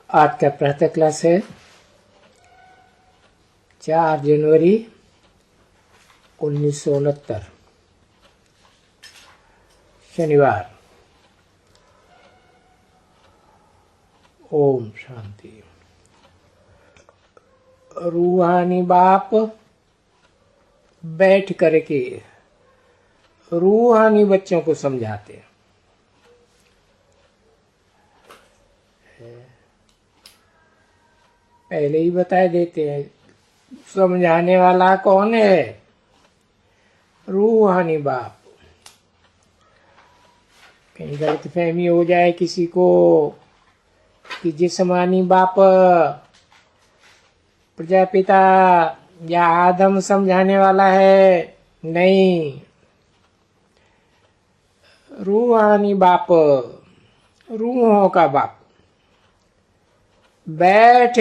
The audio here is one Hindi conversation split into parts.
आज का प्रातः क्लास है 4 जनवरी 1969 शनिवार। ओम शांति। रूहानी बाप बैठ करके रूहानी बच्चों को समझाते हैं। पहले ही बता देते हैं समझाने वाला कौन है, रूहानी बाप। कहीं गलतफहमी हो जाए किसी को कि जिस्मानी बाप प्रजापिता या आदम समझाने वाला है, नहीं, रूहानी बाप, रूहों का बाप। बैठ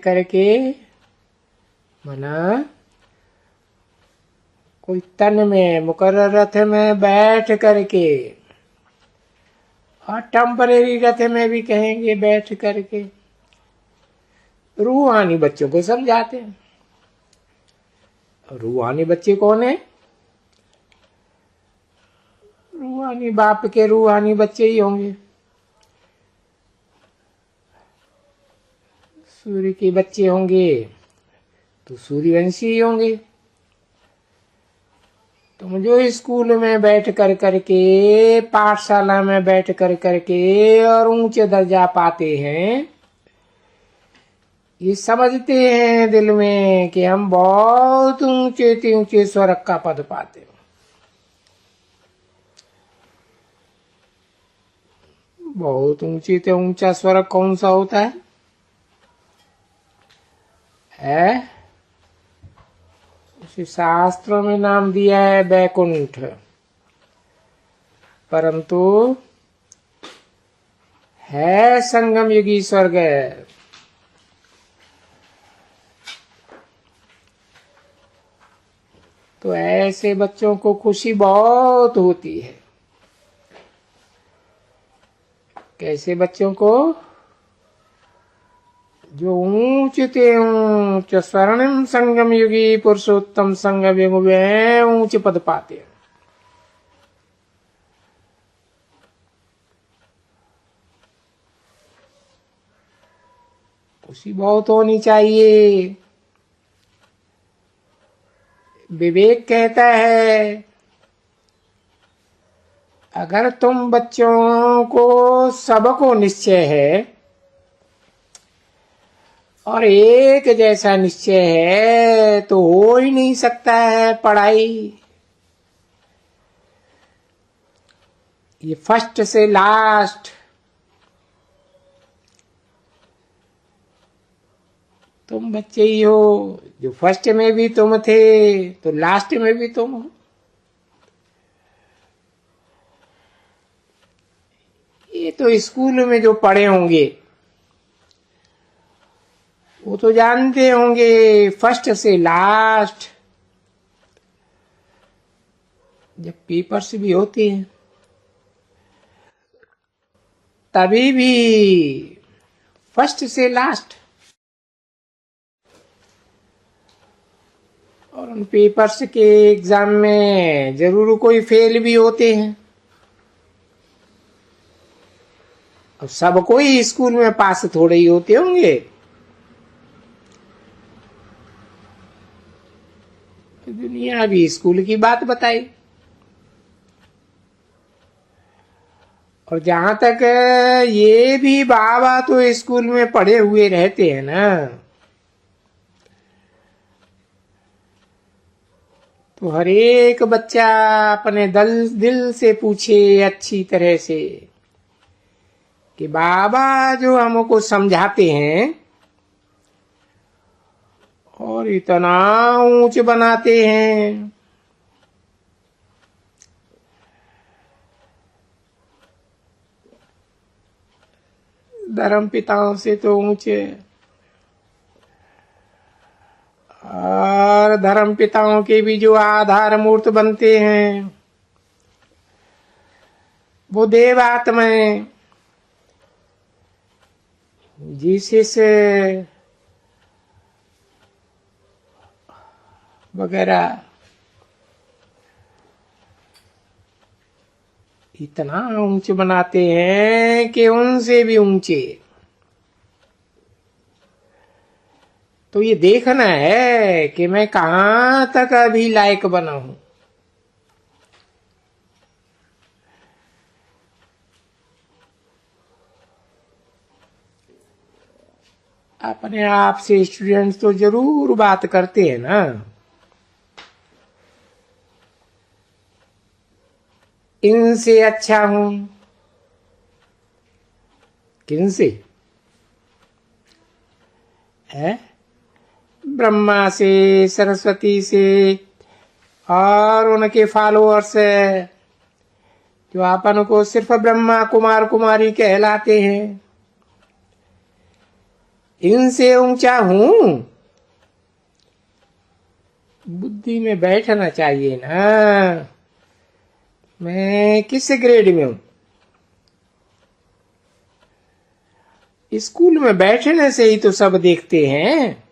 करके मना कोई तन में मुकर्रर रथ में बैठ करके, और टेम्परेरी रथ में भी कहेंगे बैठ करके रूहानी बच्चों को समझाते हैं। रूहानी बच्चे कौन है? रूहानी बाप के रूहानी बच्चे ही होंगे। सूर्य के बच्चे होंगे तो सूर्यवंशी ही होंगे। तुम जो स्कूल में बैठ करके, पाठशाला में बैठ करके और ऊंचे दर्जा पाते हैं, ये समझते हैं दिल में कि हम बहुत ऊंचे ऊंचे स्वर्ग का पद पाते हैं। बहुत ऊंचे से ऊंचा स्वर्ग कौन सा होता है? उसे शास्त्रों में नाम दिया है वैकुंठ, परंतु है संगम युगी स्वर्ग। तो ऐसे बच्चों को खुशी बहुत होती है। कैसे बच्चों को? जो ऊंच स्वर्णिम संगम युगी पुरुषोत्तम संगम युग में ऊंच पद पाते हैं। खुशी बहुत होनी चाहिए। विवेक कहता है अगर तुम बच्चों को सबको निश्चय है और एक जैसा निश्चय है तो हो ही नहीं सकता है पढ़ाई। ये फर्स्ट से लास्ट, तुम बच्चे ही हो। जो फर्स्ट में भी तुम थे तो लास्ट में भी तुम हो। ये तो स्कूल में जो पढ़े होंगे वो तो जानते होंगे फर्स्ट से लास्ट। जब पेपर्स भी होते हैं तभी भी फर्स्ट से लास्ट। और उन पेपर्स के एग्जाम में जरूर कोई फेल भी होते हैं। अब सब कोई स्कूल में पास थोड़े ही होते होंगे। दुनिया भी स्कूल की बात बताई। और जहां तक ये भी बाबा तो स्कूल में पढ़े हुए रहते हैं ना, तो हर एक बच्चा अपने दिल से पूछे अच्छी तरह से कि बाबा जो हमको समझाते हैं और इतना ऊंच बनाते हैं, धर्म पिताओं से तो ऊंचे, और धर्म पिताओं के भी जो आधार मूर्त बनते हैं वो देवात्मा है। जीसस वगैरह इतना ऊंचे बनाते हैं कि उनसे भी ऊंचे। तो ये देखना है कि मैं कहां तक अभी लायक बना हूं। अपने आप से स्टूडेंट्स तो जरूर बात करते हैं ना, इनसे अच्छा हूं। किनसे? है ब्रह्मा से, सरस्वती से और उनके फॉलोअर्स जो अपन को सिर्फ ब्रह्मा कुमार कुमारी कहलाते हैं, इनसे ऊंचा हूं। बुद्धि में बैठना चाहिए ना, मैं किस ग्रेड में हूं। स्कूल में बैठने से ही तो सब देखते हैं,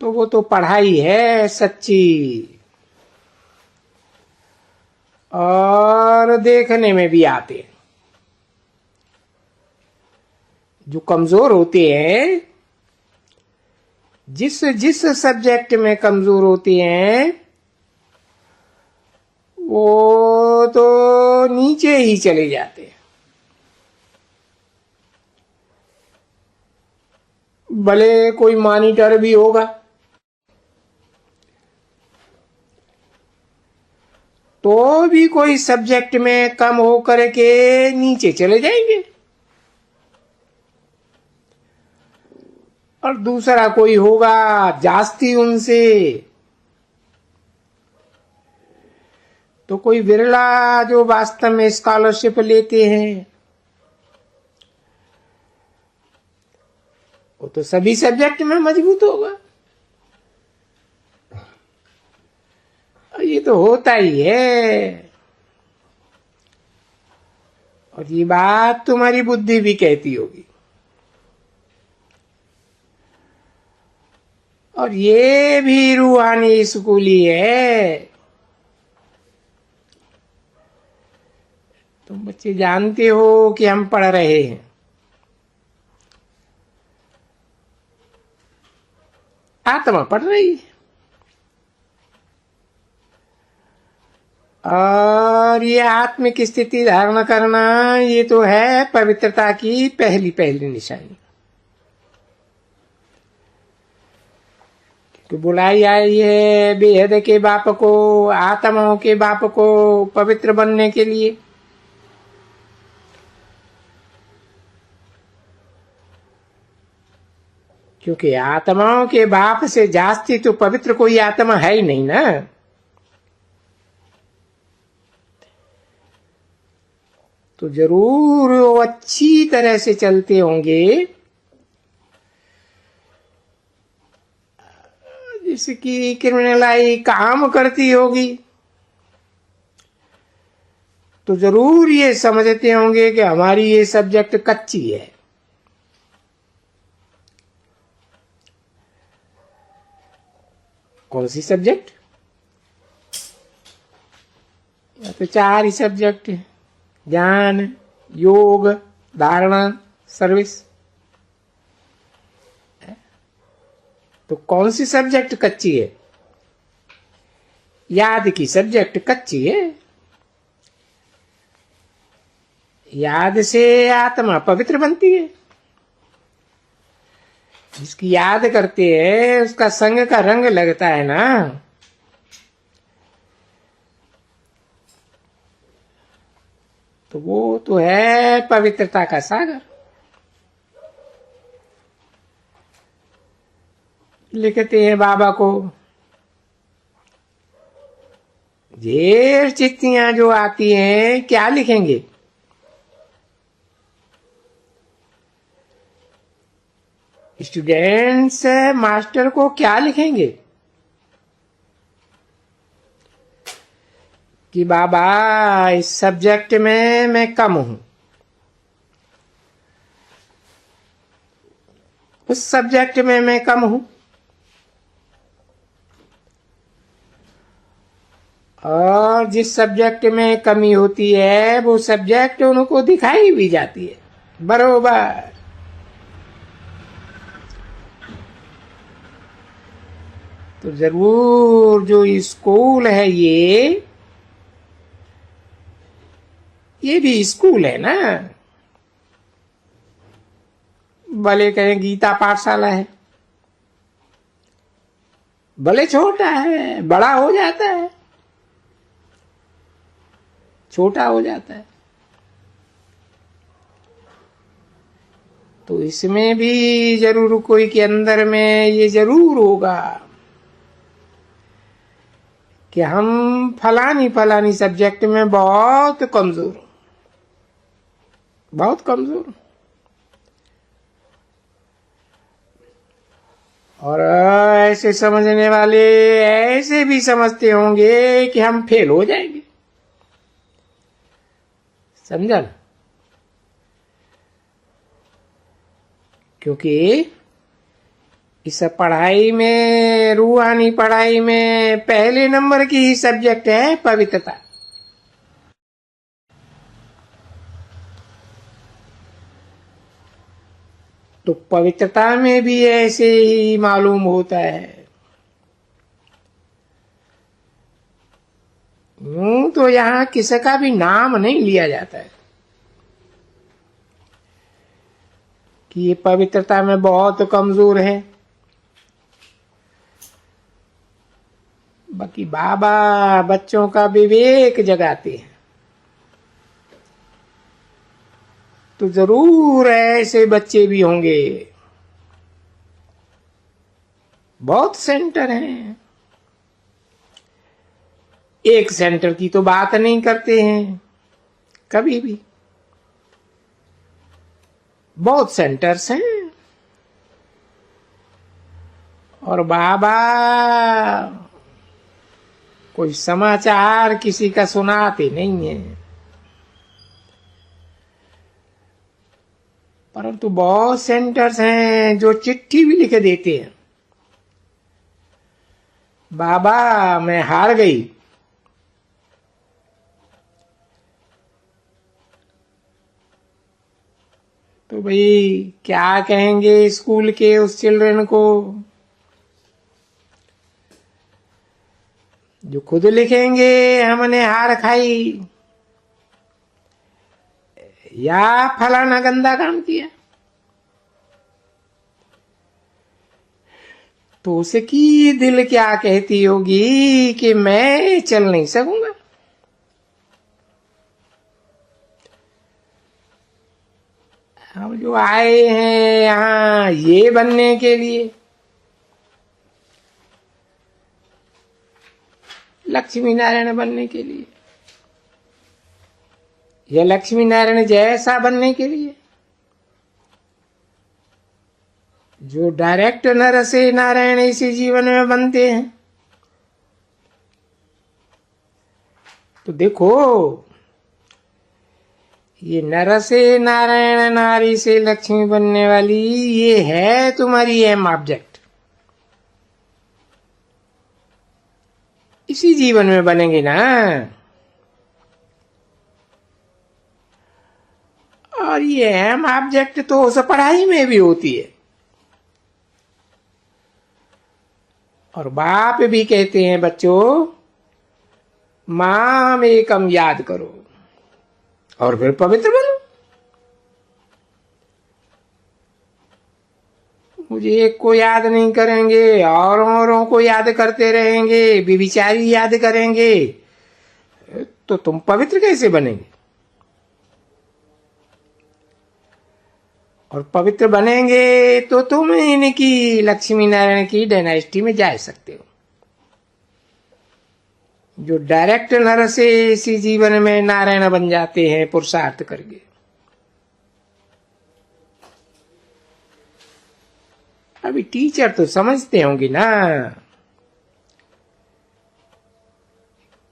तो वो तो पढ़ाई है सच्ची, और देखने में भी आते हैं। जो कमजोर होते हैं, जिस जिस सब्जेक्ट में कमजोर होते हैं, वो तो नीचे ही चले जाते हैं। भले कोई मॉनिटर भी होगा तो भी कोई सब्जेक्ट में कम होकर के नीचे चले जाएंगे, और दूसरा कोई होगा जास्ती उनसे, तो कोई विरला जो वास्तव में स्कॉलरशिप लेते हैं, वो तो सभी सब्जेक्ट में मजबूत होगा। ये तो होता ही है, और ये बात तुम्हारी बुद्धि भी कहती होगी। और ये भी रूहानी स्कूली है। तुम बच्चे जानते हो कि हम पढ़ रहे हैं, आत्मा पढ़ रही है, और ये आत्मिक स्थिति धारण करना, ये तो है पवित्रता की पहली पहली निशानी। तो बुलाई आई है बेहद के बाप को, आत्माओं के बाप को पवित्र बनने के लिए। क्योंकि आत्माओं के बाप से जास्ती तो पवित्र कोई आत्मा है ही नहीं ना। तो जरूर वो अच्छी तरह से चलते होंगे, जिसकी क्रिमिनलाई काम करती होगी, तो जरूर ये समझते होंगे कि हमारी ये सब्जेक्ट कच्ची है। कौन सी सब्जेक्ट? तो चार ही सब्जेक्ट है, ज्ञान, योग, धारणा, सर्विस। तो कौन सी सब्जेक्ट कच्ची है? याद की सब्जेक्ट कच्ची है। याद से आत्मा पवित्र बनती है। जिसकी याद करते हैं उसका संग का रंग लगता है ना। तो वो तो है पवित्रता का सागर। लिखते हैं बाबा को, ढेर चिट्ठियां जो आती हैं, क्या लिखेंगे? स्टूडेंट्स मास्टर को क्या लिखेंगे कि बाबा इस सब्जेक्ट में मैं कम हूं, उस सब्जेक्ट में मैं कम हूं, और जिस सब्जेक्ट में कमी होती है वो सब्जेक्ट उनको दिखाई भी जाती है बरोबर। तो जरूर जो स्कूल है ये भी स्कूल है ना। भले कहें गीता पाठशाला है, भले छोटा है, बड़ा हो जाता है, छोटा हो जाता है। तो इसमें भी जरूर कोई के अंदर में ये जरूर होगा कि हम फलानी फलानी सब्जेक्ट में बहुत कमजोर, बहुत कमजोर। और ऐसे समझने वाले ऐसे भी समझते होंगे कि हम फेल हो जाएंगे, समझा ना? क्योंकि इस पढ़ाई में, रूहानी पढ़ाई में पहले नंबर की ही सब्जेक्ट है पवित्रता। तो पवित्रता में भी ऐसे ही मालूम होता है। यूं तो यहां किसी का भी नाम नहीं लिया जाता है कि ये पवित्रता में बहुत कमजोर है। बाकी बाबा बच्चों का विवेक जगाते हैं। तो जरूर ऐसे बच्चे भी होंगे, बहुत सेंटर हैं। एक सेंटर की तो बात नहीं करते हैं कभी भी, बहुत सेंटर्स हैं। और बाबा कोई समाचार किसी का सुनाते नहीं है, परंतु बहुत सेंटर्स हैं जो चिट्ठी भी लिख देते हैं, बाबा मैं हार गई। तो भाई क्या कहेंगे स्कूल के उस चिल्ड्रन को जो खुद लिखेंगे हमने हार खाई या फलाना गंदा काम किया? तो उसकी दिल क्या कहती होगी कि मैं चल नहीं सकूंगा। हम जो आए हैं यहाँ ये बनने के लिए, लक्ष्मी नारायण बनने के लिए, या लक्ष्मी नारायण जैसा बनने के लिए, जो डायरेक्ट नर से नारायण इसी जीवन में बनते हैं। तो देखो ये नर से नारायण, नारी से लक्ष्मी बनने वाली, ये है तुम्हारी एम ऑब्जेक्ट। इसी जीवन में बनेंगे ना। और ये एम ऑब्जेक्ट तो उस पढ़ाई में भी होती है। और बाप भी कहते हैं बच्चों माम एकम याद करो और फिर पवित्र बनो। मुझे एक को याद नहीं करेंगे, औरों को याद करते रहेंगे, व्यभिचारी याद करेंगे, तो तुम पवित्र कैसे बनेंगे? और पवित्र बनेंगे तो तुम इनकी लक्ष्मी नारायण की डायनेस्टी में जा सकते हो। जो डायरेक्ट नर से इसी जीवन में नारायण बन जाते हैं पुरुषार्थ करके। अभी टीचर तो समझते होंगे ना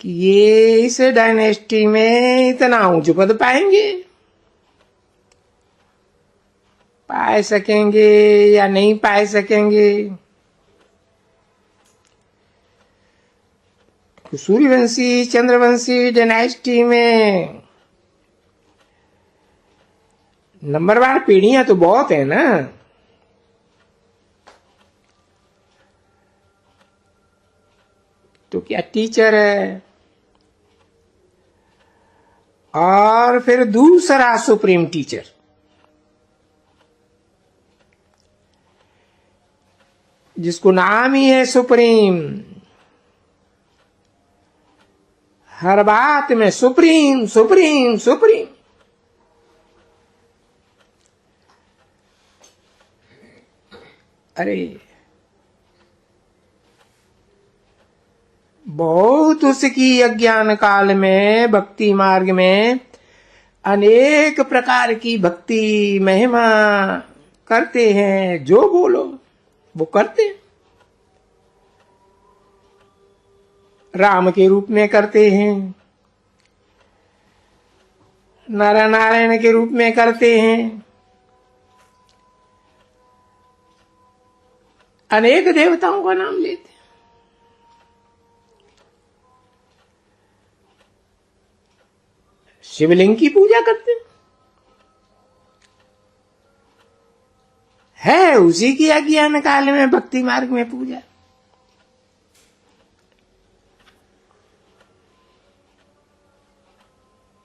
कि ये इस डायनेस्टी में इतना ऊंच पद पाएंगे। पाए सकेंगे या नहीं पाए सकेंगे। सूर्यवंशी चंद्रवंशी डायनेस्टी में नंबरवार पीढ़ियां तो बहुत है ना। तो क्या टीचर है, और फिर दूसरा सुप्रीम टीचर, जिसको नाम ही है सुप्रीम। हर बात में सुप्रीम सुप्रीम सुप्रीम। अरे बहुत उसकी अज्ञान काल में भक्ति मार्ग में अनेक प्रकार की भक्ति महिमा करते हैं, जो बोलो वो करते हैं। राम के रूप में करते हैं, नर नारायण के रूप में करते हैं, अनेक देवताओं का नाम लेते हैं। शिवलिंग की पूजा करते है उसी की अज्ञान काल में भक्ति मार्ग में पूजा।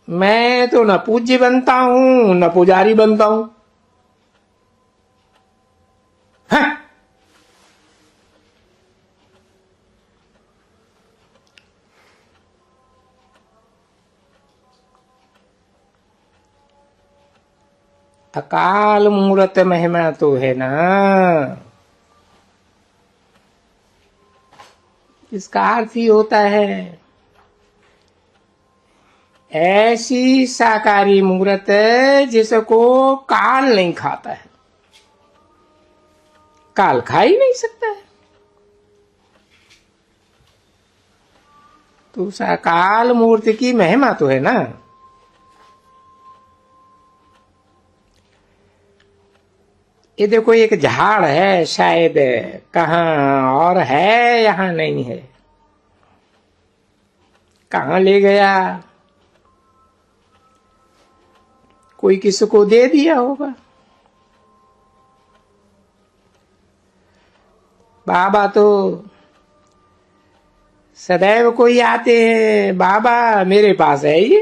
मैं तो न पूज्य बनता हूं न पुजारी बनता हूं। हाँ। अकाल मूर्त महिमा तो है ना। इसका अर्थ ही होता है ऐसी साकारी मूर्त जिसको काल नहीं खाता है। काल खा ही नहीं सकता है। तो साकाल मूर्ति की महिमा तो है ना। ये देखो एक झाड़ है, शायद कहाँ और है, यहां नहीं है। कहां ले गया? कोई किसी को दे दिया होगा। बाबा तो सदैव कोई आते हैं, बाबा मेरे पास है ये,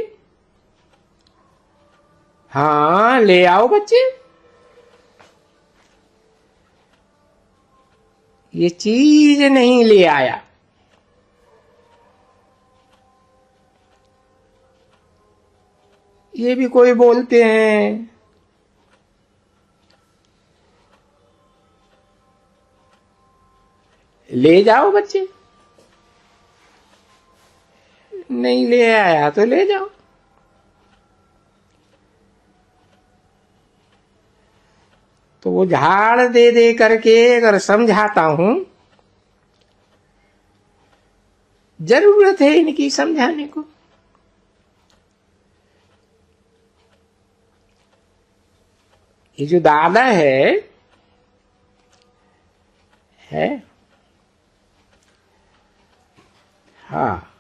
हाँ ले आओ बच्चे। ये चीज नहीं ले आया, ये भी कोई बोलते हैं ले जाओ बच्चे, नहीं ले आया तो ले जाओ। तो वो झाड़ दे दे करके अगर समझाता हूं, जरूरत है इनकी समझाने को। ये जो दादा है हाँ,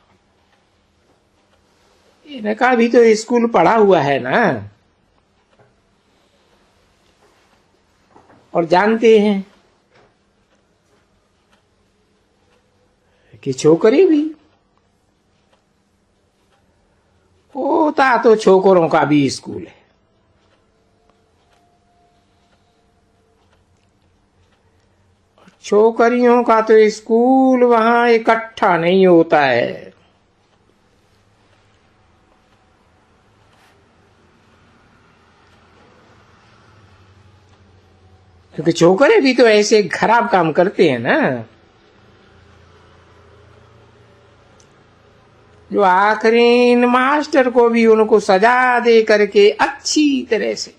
इनका भी तो स्कूल पढ़ा हुआ है ना, और जानते हैं कि छोकरी भी होता तो छोकरों का भी स्कूल है। छोकरियों का तो स्कूल वहां इकट्ठा नहीं होता है। क्योंकि छोकरे भी तो ऐसे खराब काम करते हैं ना, जो आखिरी मास्टर को भी उनको सजा दे करके अच्छी तरह से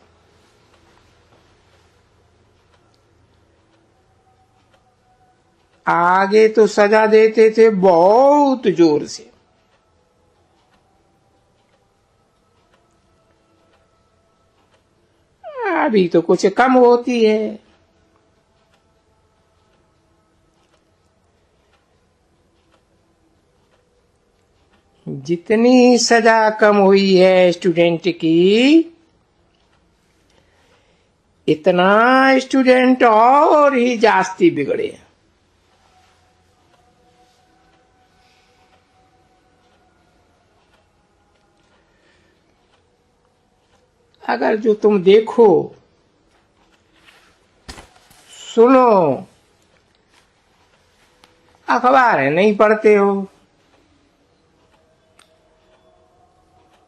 आगे तो सजा देते थे बहुत जोर से। अभी तो कुछ कम होती है। जितनी सजा कम हुई है स्टूडेंट की, इतना स्टूडेंट और ही जास्ती बिगड़े। अगर जो तुम देखो, सुनो, अखबार है नहीं पढ़ते हो,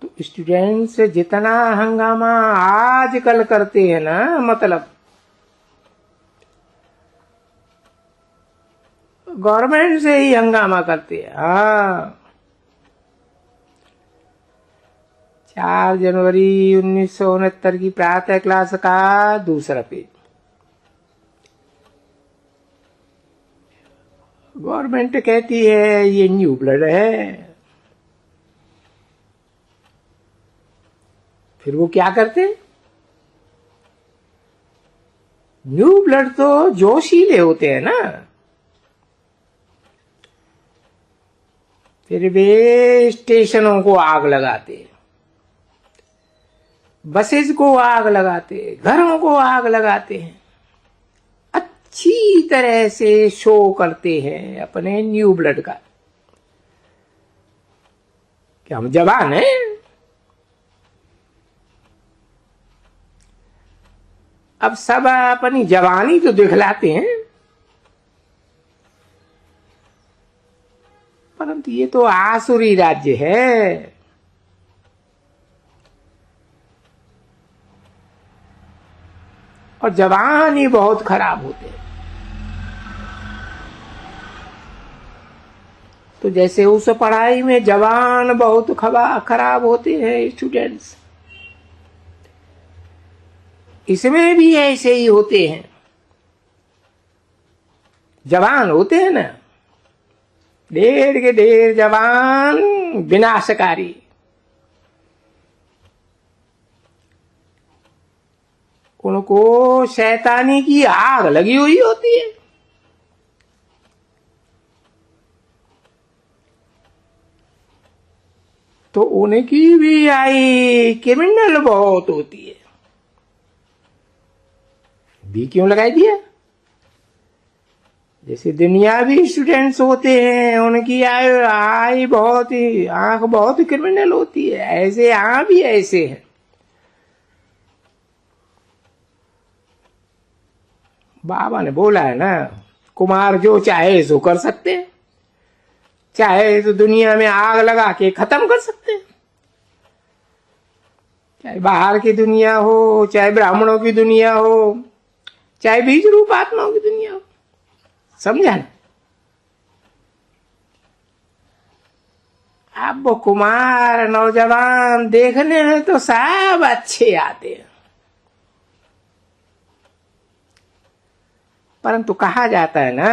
तो स्टूडेंट्स जितना हंगामा आजकल करते हैं ना, मतलब गवर्नमेंट से ही हंगामा करते हैं। हाँ, 4 जनवरी 1969 की प्रातः क्लास का दूसरा पेज। गवर्नमेंट कहती है ये न्यू ब्लड है। फिर वो क्या करते? न्यू ब्लड तो जोशीले होते हैं ना, फिर वे स्टेशनों को आग लगाते, बसेस को आग लगाते, घरों को आग लगाते हैं, अच्छी तरह से शो करते हैं अपने न्यू ब्लड का। क्या हम जवान हैं? अब सब अपनी जवानी तो दिखलाते हैं, परंतु ये तो आसुरी राज्य है। और जवान ही बहुत खराब होते हैं। तो जैसे उस पढ़ाई में जवान बहुत खराब होते हैं स्टूडेंट्स, इसमें भी ऐसे ही होते हैं। जवान होते हैं ना, ढेर के ढेर जवान विनाशकारी, उनको शैतानी की आग लगी हुई होती है। तो उनकी भी आई क्रिमिनल बहुत होती है। भी क्यों लगाई दिया? जैसे दुनियावी स्टूडेंट्स होते हैं, उनकी आई बहुत ही आंख बहुत क्रिमिनल होती है, ऐसे यहाँ भी ऐसे हैं। बाबा ने बोला है ना, कुमार जो चाहे सो कर सकते हैं, चाहे तो दुनिया में आग लगा के खत्म कर सकते हैं, चाहे बाहर की दुनिया हो, चाहे ब्राह्मणों की दुनिया हो, चाहे बीज रूप आत्माओं की दुनिया हो। समझा ना? अब वो कुमार नौजवान देखने में तो सब अच्छे आते हैं, परंतु कहा जाता है ना,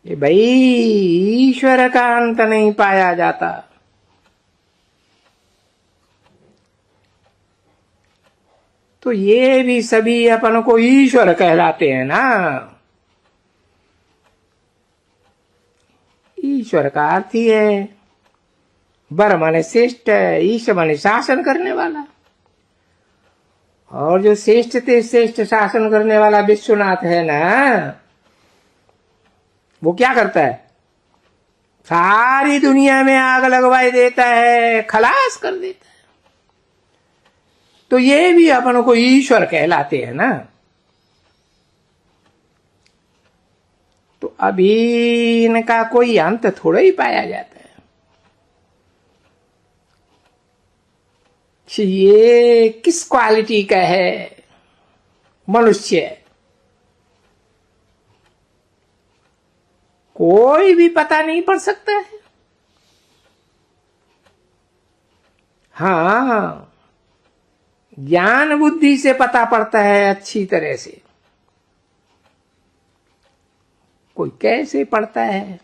ये भाई ईश्वर का अंत नहीं पाया जाता। तो ये भी सभी अपन को ईश्वर कहलाते हैं ना। ईश्वर का अर्थ ही है, बर माने श्रेष्ठ, ईश माने शासन करने वाला। और जो श्रेष्ठ से श्रेष्ठ शासन करने वाला विश्वनाथ है ना, वो क्या करता है? सारी दुनिया में आग लगवाई देता है, खलास कर देता है। तो ये भी अपन को ईश्वर कहलाते हैं ना। तो अभी इनका कोई अंत थोड़ा ही पाया जाता है। ये किस क्वालिटी का है मनुष्य, कोई भी पता नहीं पड़ सकता है। हाँ, ज्ञान बुद्धि से पता पड़ता है अच्छी तरह से। कोई कैसे पढ़ता है,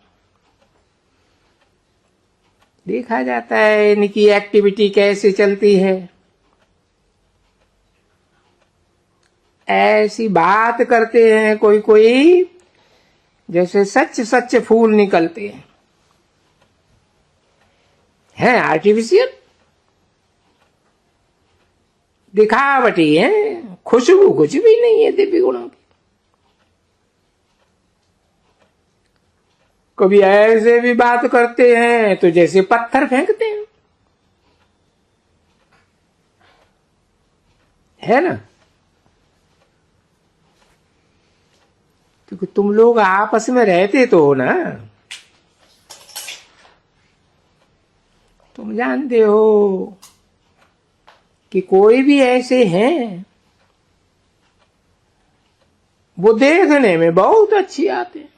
देखा जाता है इनकी एक्टिविटी कैसे चलती है। ऐसी बात करते हैं कोई कोई जैसे सच सच फूल निकलते हैं आर्टिफिशियल, दिखावटी है, खुशबू कुछ भी नहीं है दिव्य गुणों की। कभी ऐसे भी बात करते हैं तो जैसे पत्थर फेंकते हैं, है ना। क्योंकि तुम लोग आपस में रहते तो हो ना, तुम जानते हो कि कोई भी ऐसे हैं वो देखने में बहुत अच्छी आते हैं।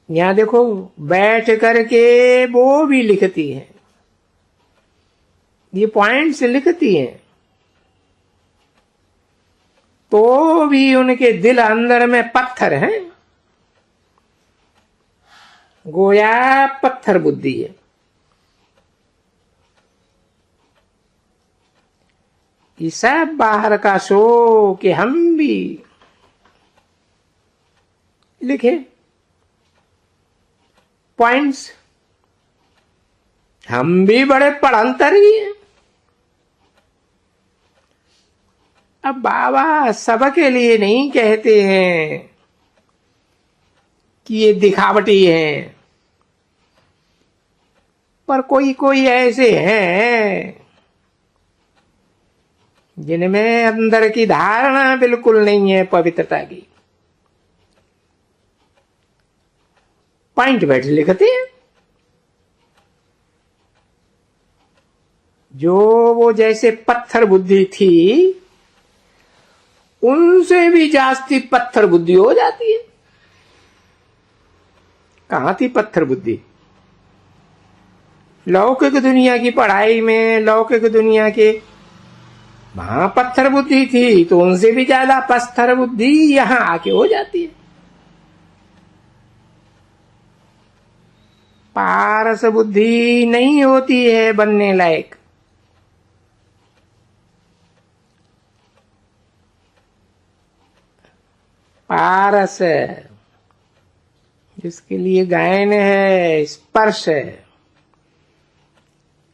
यहां देखो बैठ करके वो भी लिखती है, ये पॉइंट्स लिखती हैं, तो भी उनके दिल अंदर में पत्थर हैं, गोया पत्थर बुद्धि है। ये सब बाहर का शो कि हम भी लिखे पॉइंट्स, हम भी बड़े पढ़ंतर ही हैं। अब बाबा सबके लिए नहीं कहते हैं कि ये दिखावटी है, पर कोई कोई ऐसे हैं जिनमें अंदर की धारणा बिल्कुल नहीं है पवित्रता की। पॉइंट बैठ लिखते हैं, जो वो जैसे पत्थर बुद्धि थी उनसे भी जास्ती पत्थर बुद्धि हो जाती है। कहां थी पत्थर बुद्धि? लौकिक दुनिया की पढ़ाई में, लौकिक दुनिया के वहां पत्थर बुद्धि थी, तो उनसे भी ज्यादा पत्थर बुद्धि यहां आके हो जाती है। पारस बुद्धि नहीं होती है बनने लायक। पारस जिसके लिए गायन है, स्पर्श है,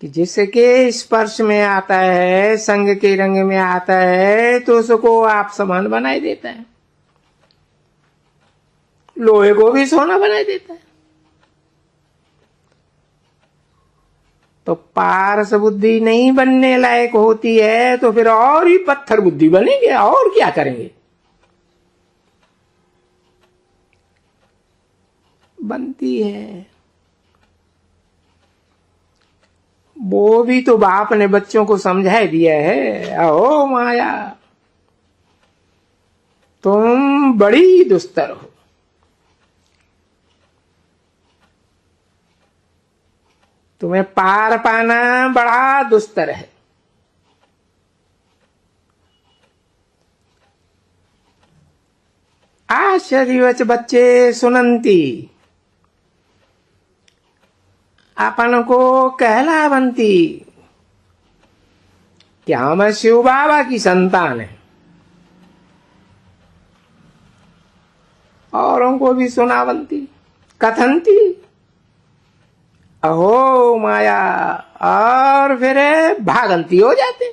कि जिसके स्पर्श में आता है, संग के रंग में आता है, तो उसको आप समान बनाई देता है, लोहे को भी सोना बनाई देता है। तो पारस बुद्धि नहीं बनने लायक होती है तो फिर और ही पत्थर बुद्धि बनेंगे, और क्या करेंगे? बनती है। वो भी तो बाप ने बच्चों को समझा दिया है, अहो माया तुम बड़ी दुस्तर हो, तुम्हें पार पाना बड़ा दुस्तर है। आश्चर्यवच बच्चे सुनंती, अपन को कहलावंती, क्या मैं शिव बाबा की संतान है। औरों को भी सुनावंती, कथनती, अहो माया, और फिर भागंती हो जाते।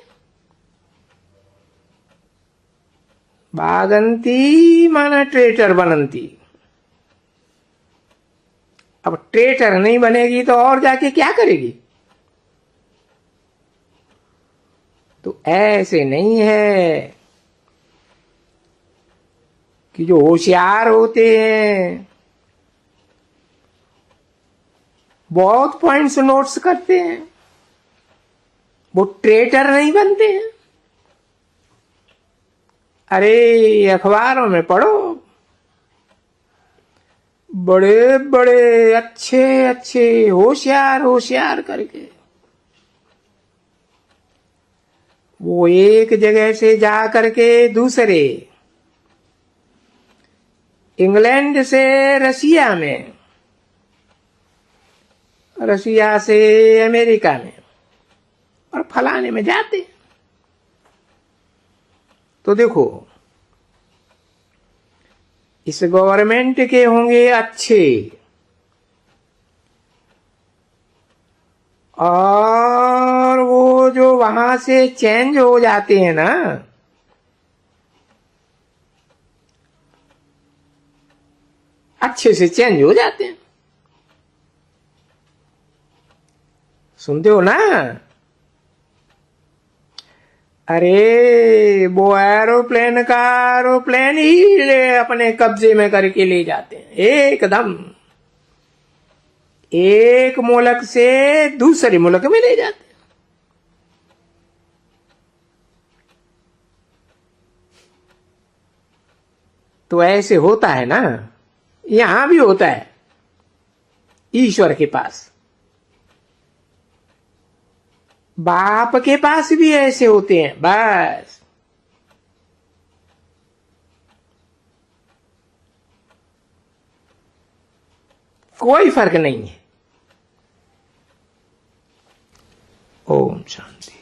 भागंती माना ट्रेटर बनंती। अब ट्रेटर नहीं बनेगी तो और जाके क्या करेगी? तो ऐसे नहीं है कि जो होशियार होते हैं बहुत पॉइंट्स नोट्स करते हैं, वो ट्रेटर नहीं बनते हैं। अरे अखबारों में पढ़ो, बड़े बड़े अच्छे अच्छे होशियार होशियार करके वो एक जगह से जा करके दूसरे, इंग्लैंड से रसिया में, रसिया से अमेरिका में और फलाने में जाते। तो देखो, इस गवर्नमेंट के होंगे अच्छे, और वो जो वहां से चेंज हो जाते हैं ना, अच्छे से चेंज हो जाते हैं। सुनते हो ना? अरे वो एरोप्लेन ही अपने कब्जे में करके ले जाते हैं एकदम, एक मुल्क से दूसरे मुल्क में ले जाते हैं। तो ऐसे होता है ना, यहां भी होता है ईश्वर के पास, बाप के पास भी ऐसे होते हैं। बस कोई फर्क नहीं है। ओम शांति।